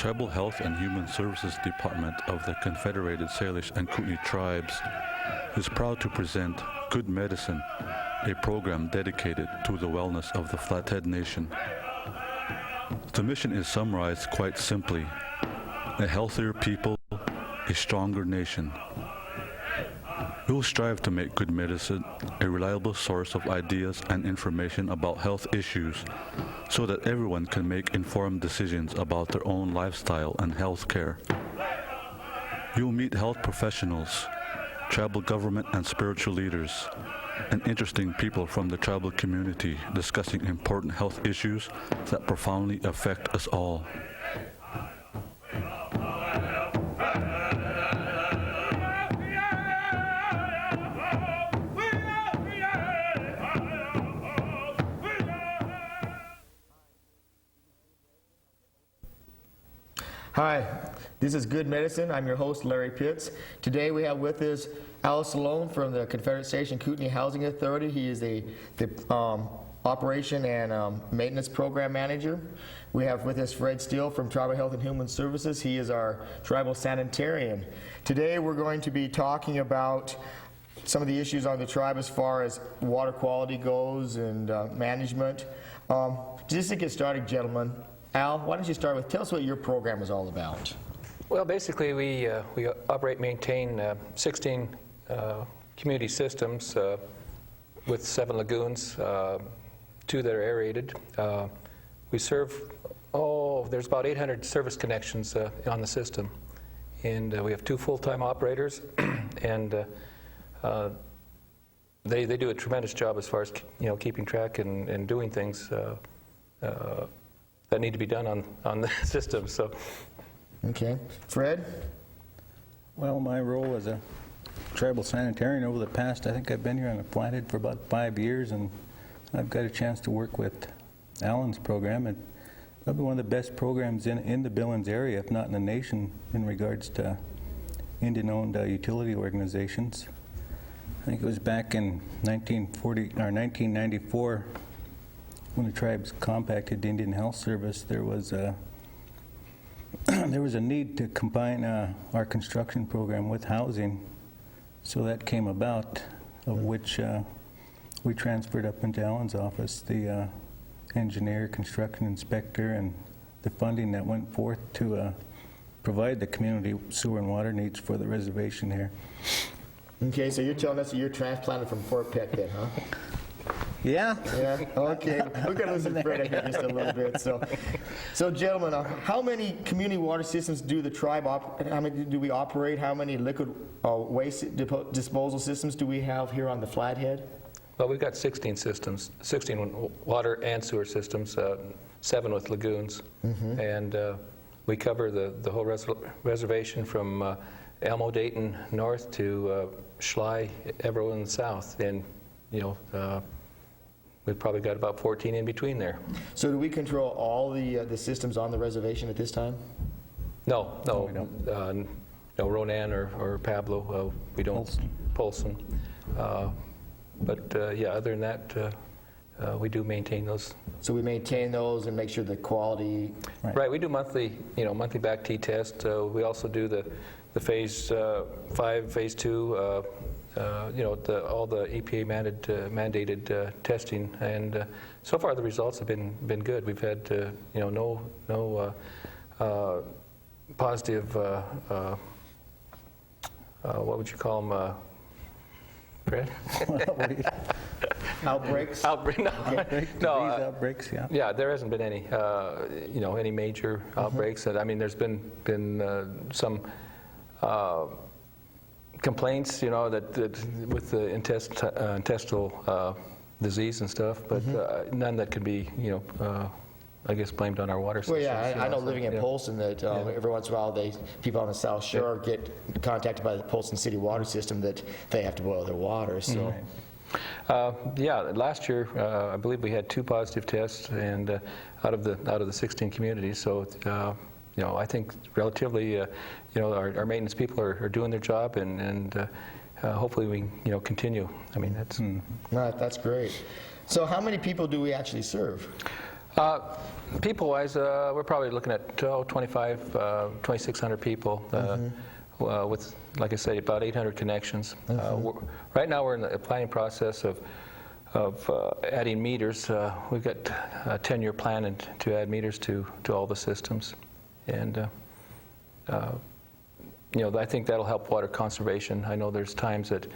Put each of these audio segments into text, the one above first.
Tribal Health and Human Services Department of the Confederated Salish and Kootenai Tribes is proud to present Good Medicine, a program dedicated to the wellness of the Flathead Nation. The mission is summarized quite simply: a healthier people, a stronger nation. We will strive to make good medicine a reliable source of ideas and information about health issues so that everyone can make informed decisions about their own lifestyle and health care. You will meet health professionals, tribal government and spiritual leaders, and interesting people from the tribal community discussing important health issues that profoundly affect us all. Hi, this is Good Medicine. I'm your host, Larry Pitts. Today we have with us Sloan from the Confederate Station Kootenai Housing Authority. He is the Operation and Maintenance Program Manager. We have with us Fred Steele from Tribal Health and Human Services. He is our Tribal Sanitarium. Today we're going to be talking about some of the issues on the tribe as far as water quality goes and management. Just to get started, gentlemen, Al, why don't you start with, tell us what your program is all about. Well, basically we operate and maintain 16 community systems with 7 lagoons, 2 that are aerated. We serve, there's about 800 service connections on the system. And we have 2 full-time operators, and they do a tremendous job as far as keeping track and doing things that need to be done on the system. So, okay, Fred. Well, my role as a tribal sanitarian over the past, I think I've been here on the Flathead for about 5 years, and I've got a chance to work with Alan's program, and probably one of the best programs in the Billings area, if not in the nation, in regards to Indian-owned utility organizations. I think it was back in 1994. When the tribes compacted the Indian Health Service, there was a need to combine our construction program with housing, so that came about, of which we transferred up into Alan's office the engineer, construction inspector, and the funding that went forth to provide the community sewer and water needs for the reservation here. Okay, so you're telling us that you're transplanted from Fort Peck then, huh? Yeah. Yeah. Okay. We're going to listen to Fred here just a little bit. So gentlemen, how many community water systems do the tribe how many do we operate? How many liquid waste disposal systems do we have here on the Flathead? well, we've got 16 systems, 16 water and sewer systems, 7 with lagoons, and we cover the whole reservation from Elmo, Dayton north to Schley, Evero in the south, and we've probably got about 14 in between there. So do we control all the systems on the reservation at this time? No, we don't. No, Ronan or Pablo, we don't. Polson. But yeah, other than that, we do maintain those. So we maintain those and make sure the quality. Right. We do monthly back T test. We also do the phase 5, phase 2. All the EPA mandated testing, and so far the results have been good. We've had no positive what would you call them, Fred? Outbreaks? No. Outbreaks, yeah. Yeah, there hasn't been any any major outbreaks. I mean, there's been some complaints, that with the intestinal disease and stuff, but none that could be, I guess, blamed on our water system. Well, yeah, I know living in Polson that every once in a while people on the South Shore get contacted by the Polson City water system that they have to boil their water. So. Yeah, last year I believe we had 2 positive tests, and out of the 16 communities. So I think relatively, our maintenance people are doing their job, and hopefully we continue. I mean, that's that's great. So how many people do we actually serve? People-wise, we're probably looking at 2,600 people with, like I say, about 800 connections. Right now, we're in the planning process of adding meters. We've got a 10-year plan to add meters to all the systems, and I think that'll help water conservation. I know there's times that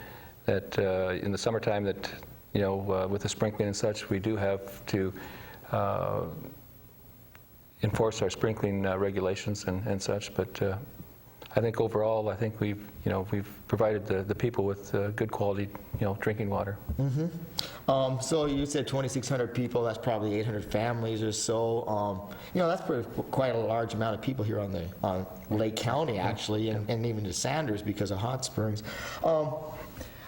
in the summertime that with the sprinkling and such, we do have to enforce our sprinkling regulations and such. But I think overall, I think we've provided the people with good quality drinking water. So you said 2,600 people. That's probably 800 families or so. That's quite a large amount of people here on Lake County, actually, and even to Sanders because of hot springs.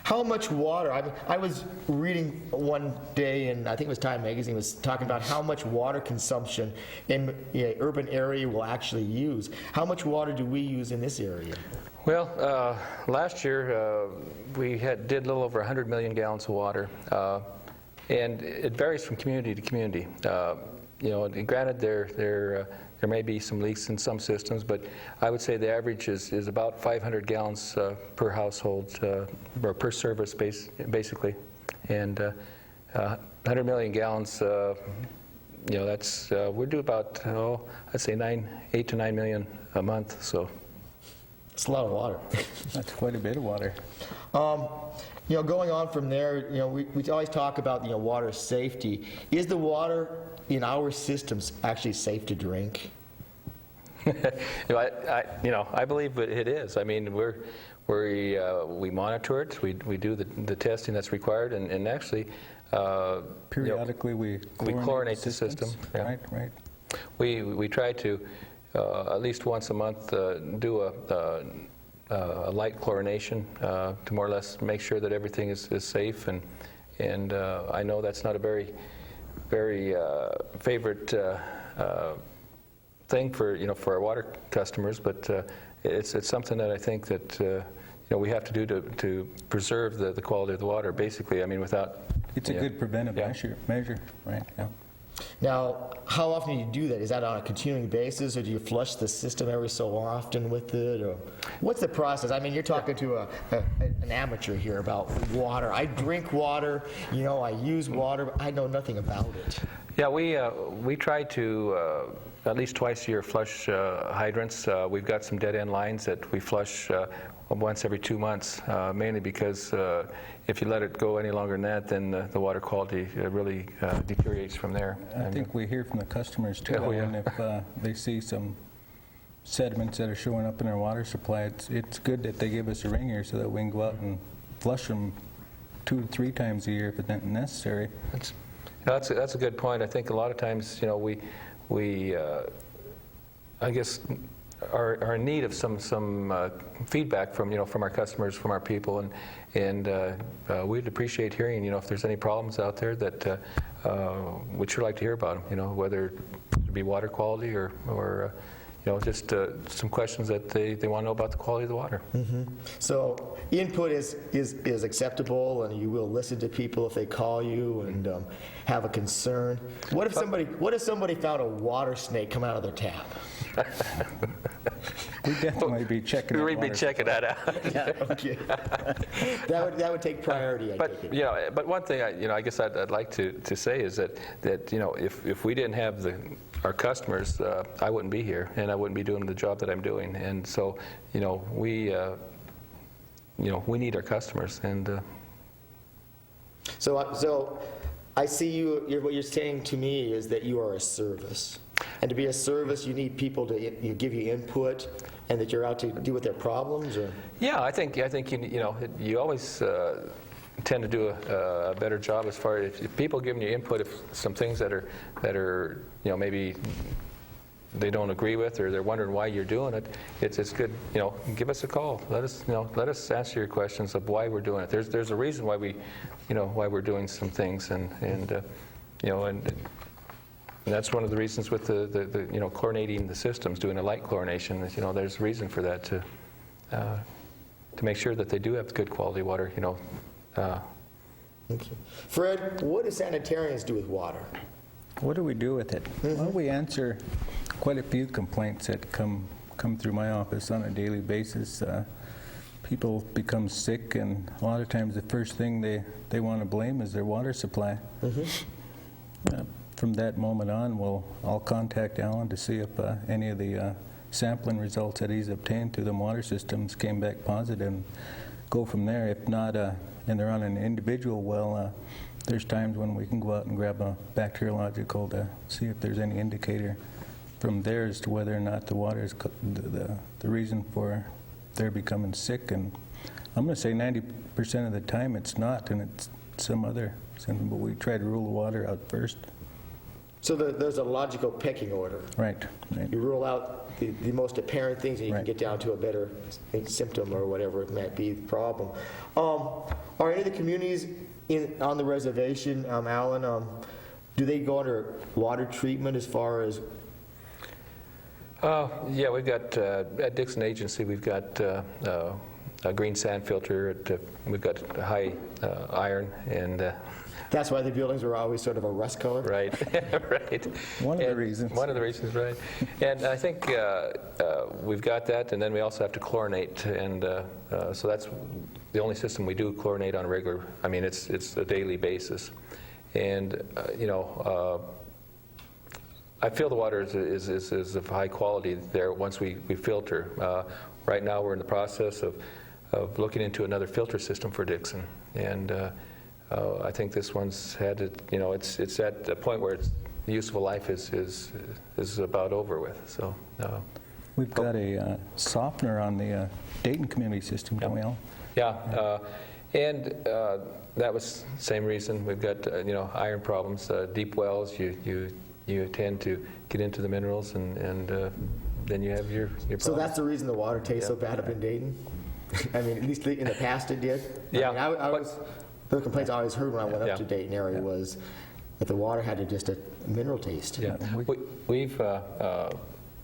How much water? I was reading one day, and I think it was Time Magazine was talking about how much water consumption in an urban area will actually use. How much water do we use in this area? Well, last year we did a little over 100 million gallons of water, and it varies from community to community. And granted, there may be some leaks in some systems, but I would say the average is about 500 gallons per household, or per service, basically. And 100 million gallons, that's, we do about, I'd say 8 to 9 million a month, so. It's a lot of water. That's quite a bit of water. Going on from there, we always talk about, water safety. Is the water in our systems actually safe to drink? I believe it is. I mean, we monitor it. We do the testing that's required, and actually, periodically we chlorinate the system. Yeah. Right. We try to at least once a month do a light chlorination to more or less make sure that everything is safe, and I know that's not a very favorite thing for our water customers, but it's something that I think that we have to do to preserve the quality of the water. Basically, I mean, without it's a good preventive measure, right? Yeah. Now, how often do you do that? Is that on a continuing basis, or do you flush the system every so often with it? Or what's the process? I mean, you're talking to an amateur here about water. I drink water, I use water, but I know nothing about it. Yeah, we try to at least twice a year flush hydrants. We've got some dead-end lines that we flush once every 2 months, mainly because if you let it go any longer than that, then the water quality really deteriorates from there. I think we hear from the customers too, and if they see some sediments that are showing up in their water supply, it's good that they give us a ring here so that we can go out and flush them 2 to 3 times a year if it's necessary. That's a good point. I think a lot of times, we I guess are in need of some feedback from our customers, from our people, and we'd appreciate hearing if there's any problems out there that we'd sure like to hear about them. Whether it be water quality or just some questions that they want to know about the quality of the water. So input is acceptable, and you will listen to people if they call you and have a concern. What if somebody found a water snake come out of their tap? We'd definitely be checking that. We'd be checking that out. Yeah, okay. that would take priority. But one thing I guess I'd like to say is that if we didn't have our customers, I wouldn't be here, and I wouldn't be doing the job that I'm doing. And so, we need our customers. And so I see what you're saying to me is that you are a service, and to be a service, you need people to give you input, and that you're out to deal with their problems. Or yeah, I think you always tend to do a better job as far as if people giving you input of some things that are maybe they don't agree with, or they're wondering why you're doing it. It's good. Give us a call. Let us answer your questions of why we're doing it. There's a reason why why we're doing some things, and that's one of the reasons with the chlorinating the systems, doing a light chlorination. There's a reason for that to make sure that they do have good quality water. Okay. Fred, what do sanitarians do with water? What do we do with it? Well, we answer quite a few complaints that come through my office on a daily basis. People become sick, and a lot of times the first thing they want to blame is their water supply. From that moment on, I'll contact Alan to see if any of the sampling results that he's obtained through the water systems came back positive, and go from there. If not, and they're on an individual well, there's times when we can go out and grab a bacteriological to see if there's any indicator from there as to whether or not the water is the reason for their becoming sick. And I'm going to say 90% of the time it's not, and it's some other symptom, but we try to rule the water out first. So there's a logical pecking order. Right. You rule out the most apparent things, and you can get down to a better symptom or whatever it might be, the problem. Are any of the communities on the reservation, Alan, do they go under water treatment as far as? Yeah, we've got, at Dixon Agency, we've got a green sand filter. We've got high iron, and That's why the buildings were always sort of a rust color? right, right. One of the reasons. One of the reasons, right. And I think we've got that, and then we also have to chlorinate, and so that's the only system we do chlorinate on a regular, I mean, it's a daily basis. And, you know, I feel the water is of high quality there once we filter. Right now we're in the process of looking into another filter system for Dixon, and I think this one's had it, you know, it's at a point where the useful life is about over with. So We've got a softener on the Dayton community system, don't we, Al? yeah, and that was the same reason. We've got you know, iron problems, deep wells. You tend to get into the minerals, and then you have your problems. So that's the reason the water tastes so bad up in Dayton? I mean, at least in the past it did? Yeah. I was, the complaints I always heard when I went up to Dayton area was that the water had just a mineral taste. Yeah, we've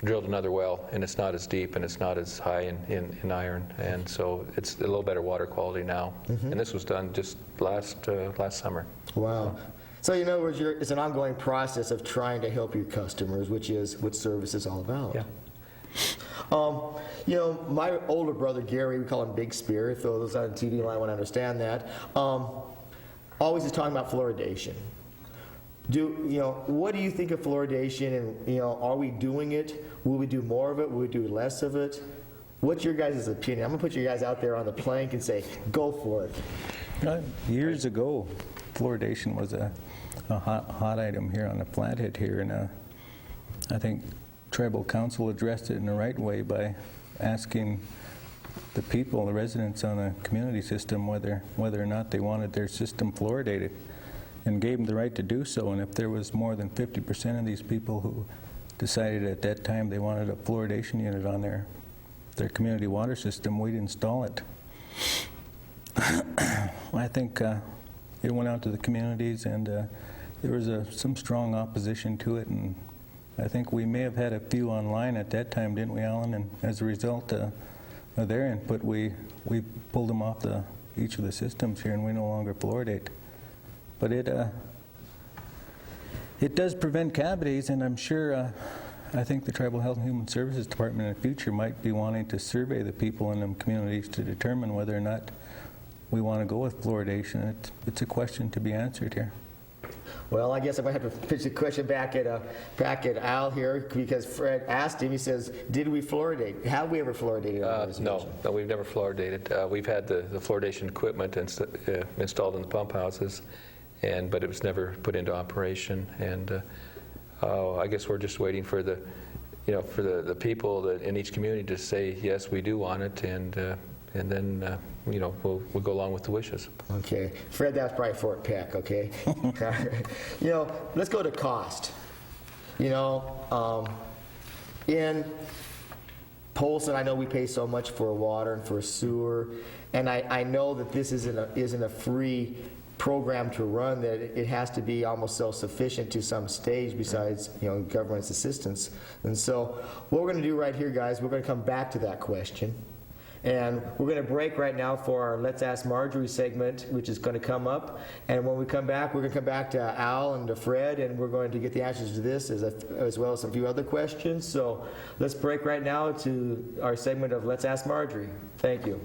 drilled another well, and it's not as deep and it's not as high in iron, and so it's a little better water quality now. And this was done just last summer. Wow. So in other words, it's an ongoing process of trying to help your customers, which is what service is all about. Yeah. You know, my older brother Gary, we call him Big Spear, for those on the TV line want to understand that, always is talking about fluoridation. What do you think of fluoridation, and, you know, are we doing it? Will we do more of it? Will we do less of it? What's your guys' opinion? I'm going to put you guys out there on the plank and say, go for it. Years ago, fluoridation was a hot item here on the Flathead here, and I think Tribal Council addressed it in the right way by asking the people, the residents on a community system, whether or not they wanted their system fluoridated, and gave them the right to do so. And if there was more than 50% of these people who decided at that time they wanted a fluoridation unit on their community water system, we'd install it. I think it went out to the communities, and there was some strong opposition to it, and I think we may have had a few online at that time, didn't we, Alan? And as a result of their input, we pulled them off each of the systems here, and we no longer fluoridate. But it does prevent cavities, and I'm sure I think the Tribal Health and Human Services Department in the future might be wanting to survey the people in them communities to determine whether or not we want to go with fluoridation. It's a question to be answered here. Well, I guess I'm going to have to pitch the question back at Al here, because Fred asked him. He says, "Did we fluoridate? Have we ever fluoridated our reservation?" No, we've never fluoridated. We've had the fluoridation equipment installed in the pump houses, but it was never put into operation. And I guess we're just waiting for the people that in each community to say yes, we do want it, and then we'll go along with the wishes. Okay, Fred, that's probably Fort Peck. Okay, let's go to cost. In Polson, I know we pay so much for water and for sewer, and I know that this isn't a free program to run, that it has to be almost self-sufficient to some stage besides government's assistance. And so what we're going to do right here, guys, we're going to come back to that question, And we're going to break right now for our Let's Ask Marjorie segment, which is going to come up. And when we come back, we're going to come back to Al and to Fred, and we're going to get the answers to this as well as a few other questions. So let's break right now to our segment of Let's Ask Marjorie. Thank you.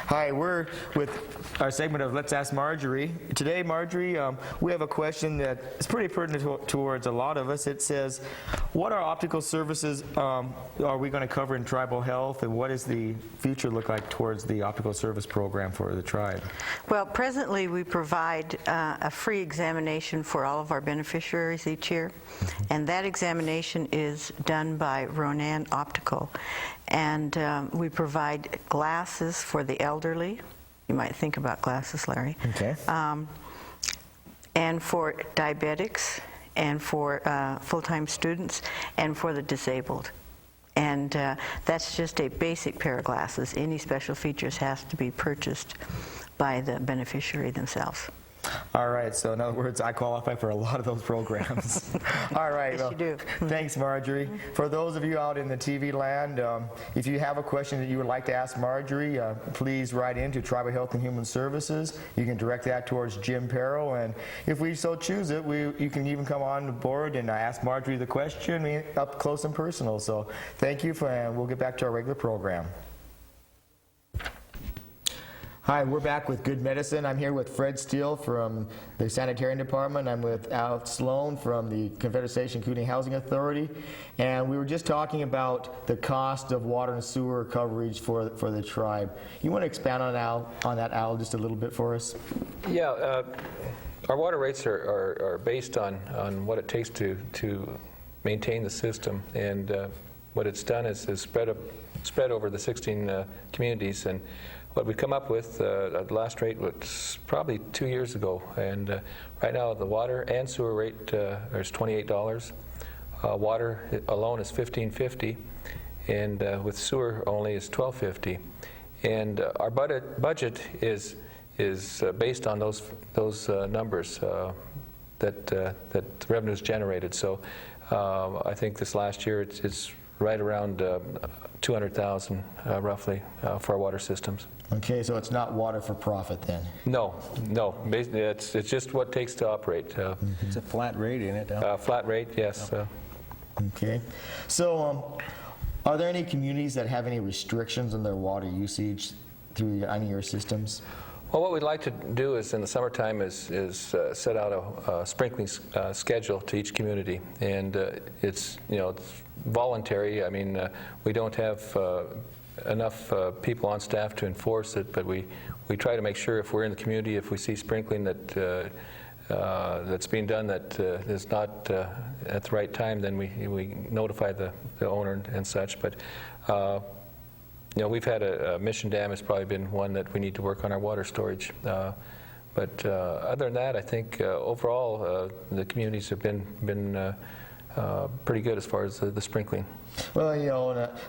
Hi, we're with our segment of Let's Ask Marjorie. Today, Marjorie, we have a question that is pretty pertinent towards a lot of us. It says, what are optical services are we going to cover in tribal health, and what does the future look like towards the optical service program for the tribe? Well, presently we provide a free examination for all of our beneficiaries each year, and that examination is done by Ronan Optical. And we provide glasses for the elderly. You might think about glasses, Larry. Okay. And for diabetics, and for full-time students, and for the disabled. And that's just a basic pair of glasses. Any special features has to be purchased by the beneficiary themselves. All right, so in other words, I qualify for a lot of those programs. All right. Yes, you do. Thanks, Marjorie. For those of you out in the TV land, if you have a question that you would like to ask Marjorie, please write in to Tribal Health and Human Services. You can direct that towards Jim Perro, and if we so choose it, you can even come on board and ask Marjorie the question up close and personal. So thank you, and we'll get back to our regular program. Hi, we're back with Good Medicine. I'm here with Fred Steele from the Sanitarium Department. I'm with Al Sloan from the Confederation Kootenai Housing Authority. And we were just talking about the cost of water and sewer coverage for the tribe. You want to expand on that, Al, just a little bit for us? Yeah, our water rates are based on what it takes to maintain the system. And what it's done is spread over the 16 communities. And what we come up with, the last rate was probably 2 years ago, and right now the water and sewer rate is $28. Water alone is $15.50, and with sewer only is $12.50. And our budget is based on those numbers that revenues generated. So I think this last year it's right around $200,000 roughly for our water systems. Okay, so it's not water for profit then? No. Basically, it's just what it takes to operate. It's a flat rate, isn't it? Flat rate, yes. Okay. So are there any communities that have any restrictions on their water usage through any of your systems? Well, what we'd like to do is in the summertime is set out a sprinkling schedule to each community, and it's voluntary. I mean, we don't have enough people on staff to enforce it, but we try to make sure if we're in the community, if we see sprinkling that's being done that is not at the right time, then we notify the owner and such. But we've had a Mission Dam has probably been one that we need to work on our water storage. But other than that, I think overall the communities have been pretty good as far as the sprinkling. Well,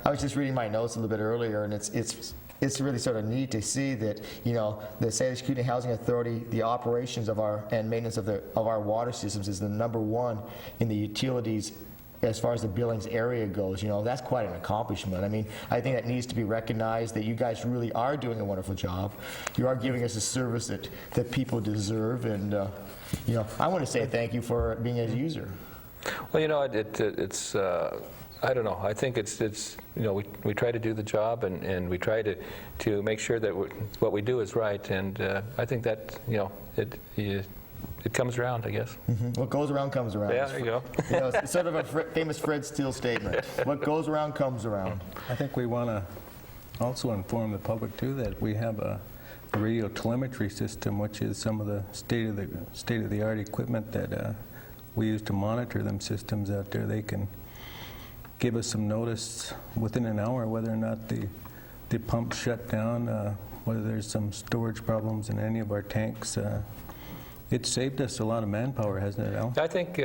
I was just reading my notes a little bit earlier, and it's really sort of neat to see that the Salish Kootenai Housing Authority, the operations and maintenance of our water systems is the #1 in the utilities as far as the Billings area goes. That's quite an accomplishment. I mean, I think that needs to be recognized, that you guys really are doing a wonderful job. You are giving us a service that people deserve, and I want to say thank you for being a user. Well, it's I don't know. I think it's we try to do the job, and we try to make sure that what we do is right, and I think that it comes around, I guess. Mm-hmm. What goes around comes around. Yeah, there you go. It's sort of a famous Fred Steele statement. What goes around comes around. I think we want to also inform the public too that we have a radio telemetry system, which is some of the state-of-the-art equipment that we use to monitor them systems out there. They can give us some notice within an hour whether or not the pump shut down, whether there's some storage problems in any of our tanks. It's saved us a lot of manpower, hasn't it, Al? I think,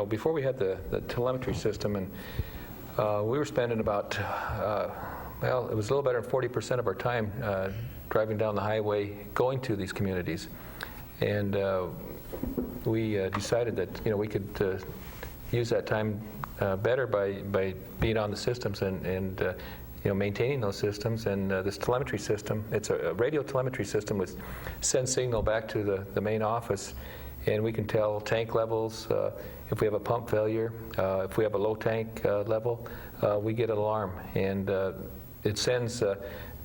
before we had the telemetry system, and we were spending about, it was a little better than 40% of our time driving down the highway going to these communities. And we decided that, we could use that time better by being on the systems and maintaining those systems. And this telemetry system, it's a radio telemetry system which sends signal back to the main office, and we can tell tank levels. If we have a pump failure, if we have a low tank level, we get an alarm, and it sends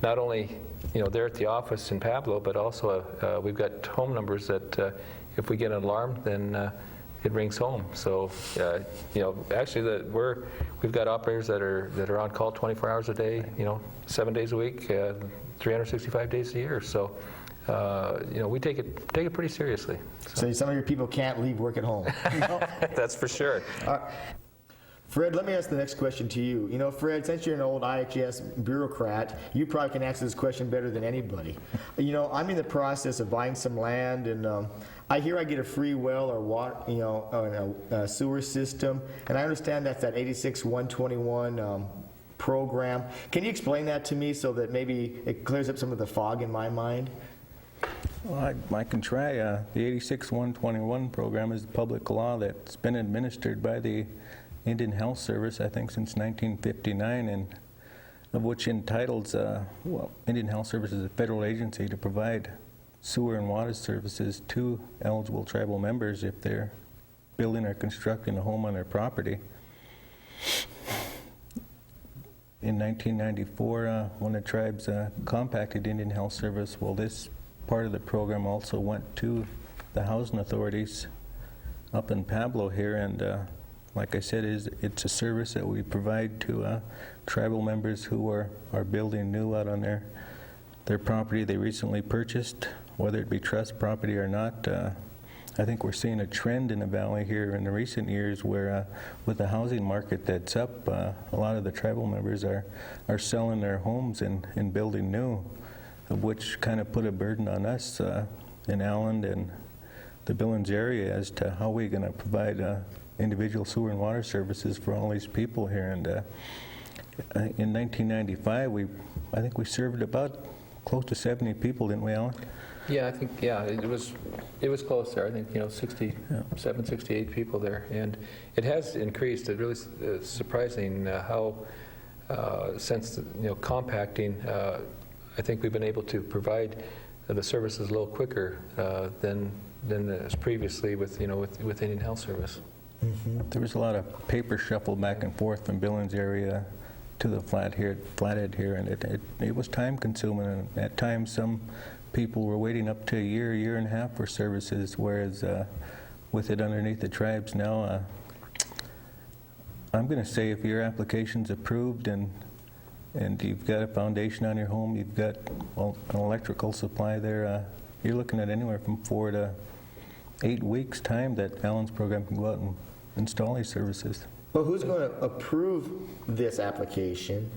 not only there at the office in Pablo, but also we've got home numbers that if we get an alarm, then it rings home. So actually we've got operators that are on call 24 hours a day, 7 days a week, 365 days a year. So we take it pretty seriously. So some of your people can't leave work at home. That's for sure. Fred, let me ask the next question to you. Fred, since you're an old IHS bureaucrat, you probably can answer this question better than anybody. I'm in the process of buying some land, and I hear I get a free well or water, or a sewer system, and I understand that's that 86-121 program. Can you explain that to me so that maybe it clears up some of the fog in my mind? Well, I can try. The 86-121 program is the public law that's been administered by the Indian Health Service, I think, since 1959, and of which entitles, Indian Health Service is a federal agency to provide sewer and water services to eligible tribal members if they're building or constructing a home on their property. In 1994, when the tribes compacted Indian Health Service, well, this part of the program also went to the housing authorities up in Pablo here, and like I said, it's a service that we provide to tribal members who are building new out on their property they recently purchased, whether it be trust property or not. I think we're seeing a trend in the valley here in the recent years where with the housing market that's up, a lot of the tribal members are selling their homes and building new, of which kind of put a burden on us in Allen and the Billings area as to how we're going to provide individual sewer and water services for all these people here. And in 1995, I think we served about close to 70 people, didn't we, Alan? Yeah, I think, it was close there. I think, 67, 68 people there. And it has increased. It really is surprising how, since, compacting, I think we've been able to provide the services a little quicker than as previously with Indian Health Service. Mm-hmm. There was a lot of paper shuffle back and forth from Billings area to the flathead here, and it was time consuming, and at times some people were waiting up to a year and a half for services, whereas with it underneath the tribes now, I'm going to say if your application's approved and you've got a foundation on your home, you've got an electrical supply there, you're looking at anywhere from 4 to 8 weeks time that Alan's program can go out and install these services. Well, who's going to approve this application,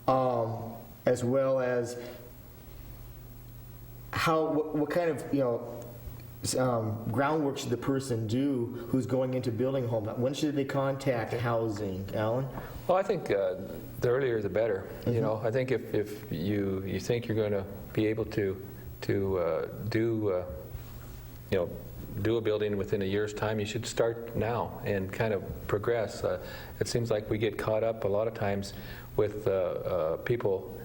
as well as what kind of groundwork should the person do who's going into building a home? When should they contact housing, Alan? Well, I think the earlier the better. Mm-hmm. I think if you think you're going to be able to do a building within a year's time, you should start now and kind of progress. It seems like we get caught up a lot of times with people,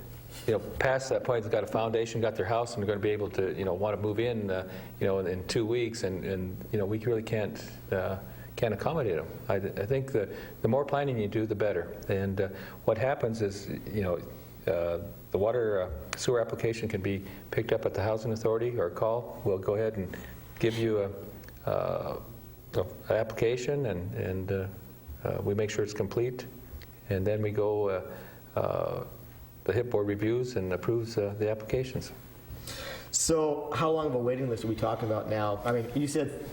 past that point, they've got a foundation, got their house, and they're going to be able to, want to move in, in 2 weeks, and we really can't accommodate them. I think the more planning you do, the better. And what happens is, the water sewer application can be picked up at the housing authority or call. We'll go ahead and give you an application, and we make sure it's complete, and then we go. The HIP board reviews and approves the applications. So, how long of a waiting list are we talking about now? I mean, you said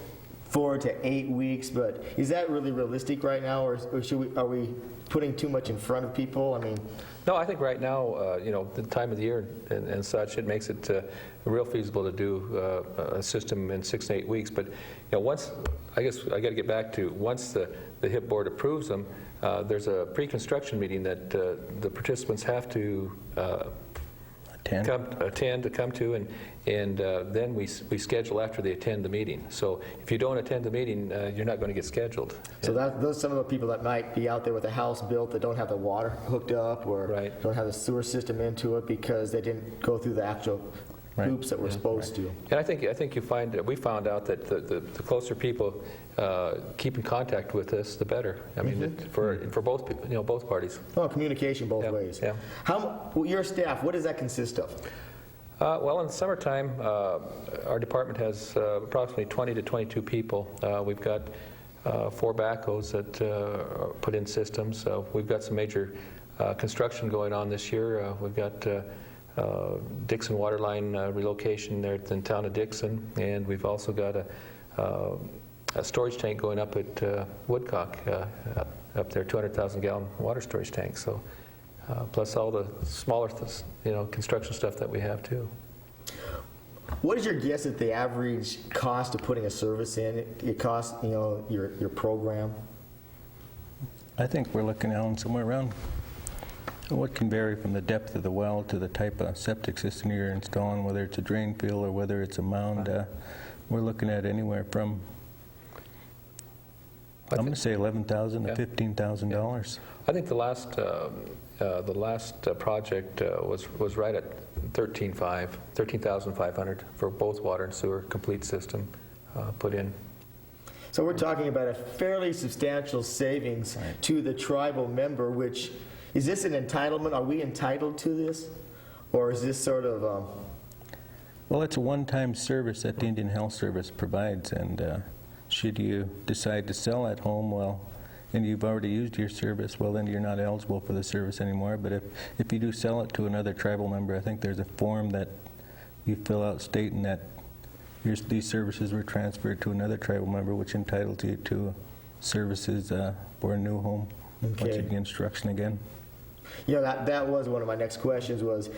4 to 8 weeks, but is that really realistic right now, or are we putting too much in front of people? I mean, no, I think right now, the time of the year and such, it makes it real feasible to do a system in 6 to 8 weeks. But once, I guess I got to get back to, once the HIP board approves them, there's a pre-construction meeting that the participants have to come to, and then we schedule after they attend the meeting. So if you don't attend the meeting, you're not going to get scheduled. So those are some of the people that might be out there with a house built that don't have the water hooked up or Right. don't have the sewer system into it because they didn't go through the actual hoops that we're supposed to. And I think you find that we found out that the closer people keep in contact with us, the better. I mean, for both both parties. Well, communication both Yeah, ways. yeah. Your staff, what does that consist of? Well, in the summertime, our department has approximately 20 to 22 people. We've got 4 backhoes that put in systems. We've got some major construction going on this year. We've got Dixon waterline relocation there in the town of Dixon, and we've also got a storage tank going up at Woodcock, up there, 200,000 gallon water storage tank. So, plus all the smaller, construction stuff that we have too. What is your guess at the average cost of putting a service in? It costs, your program? I think we're looking, Alan, somewhere around what can vary from the depth of the well to the type of septic system you're installing, whether it's a drain field or whether it's a mound. We're looking at anywhere from, I'm going to say $11,000 to $15,000. I think the last project was right at $13,500 for both water and sewer complete system put in. So we're talking about a fairly substantial savings to the tribal member, which, is this an entitlement? Are we entitled to this? Or is this sort of... Well, it's a one-time service that the Indian Health Service provides, and should you decide to sell at home, well, and you've already used your service, well, then you're not eligible for the service anymore. But if you do sell it to another tribal member, I think there's a form that you fill out stating that these services were transferred to another tribal member, which entitles you to services for a new home once you begin construction again. That was one of my next questions was,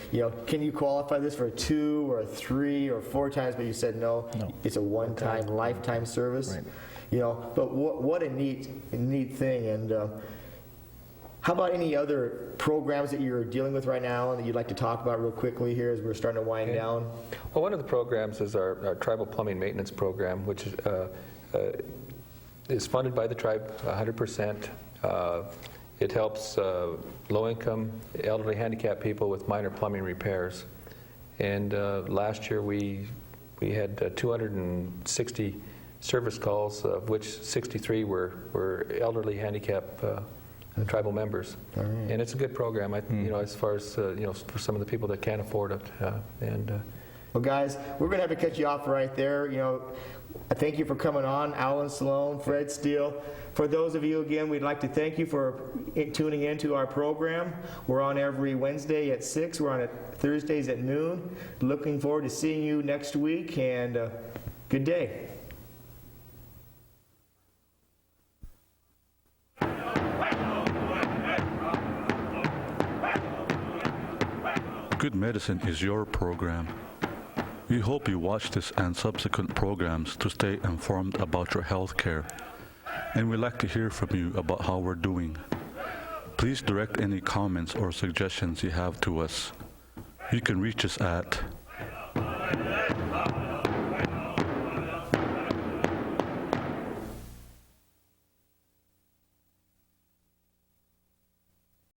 can you qualify this for 2 or 3 or 4 times? But you said no. It's a one-time, lifetime service. Right. But what a neat thing. And how about any other programs that you're dealing with right now and that you'd like to talk about real quickly here as we're starting to wind down? Well, one of the programs is our tribal plumbing maintenance program, which is funded by the tribe 100%. It helps low-income, elderly, handicapped people with minor plumbing repairs. And last year we had 260 service calls, of which 63 were elderly, handicapped tribal members. And it's a good program, as far as for some of the people that can't afford it. Well, guys, we're going to have to cut you off right there. I thank you for coming on, Alan Sloan, Fred Steele. For those of you, again, we'd like to thank you for tuning into our program. We're on every Wednesday at 6. We're on at Thursdays at noon. Looking forward to seeing you next week, and good day. Good Medicine is your program. We hope you watch this and subsequent programs to stay informed about your health care. And we'd like to hear from you about how we're doing. Please direct any comments or suggestions you have to us. You can reach us at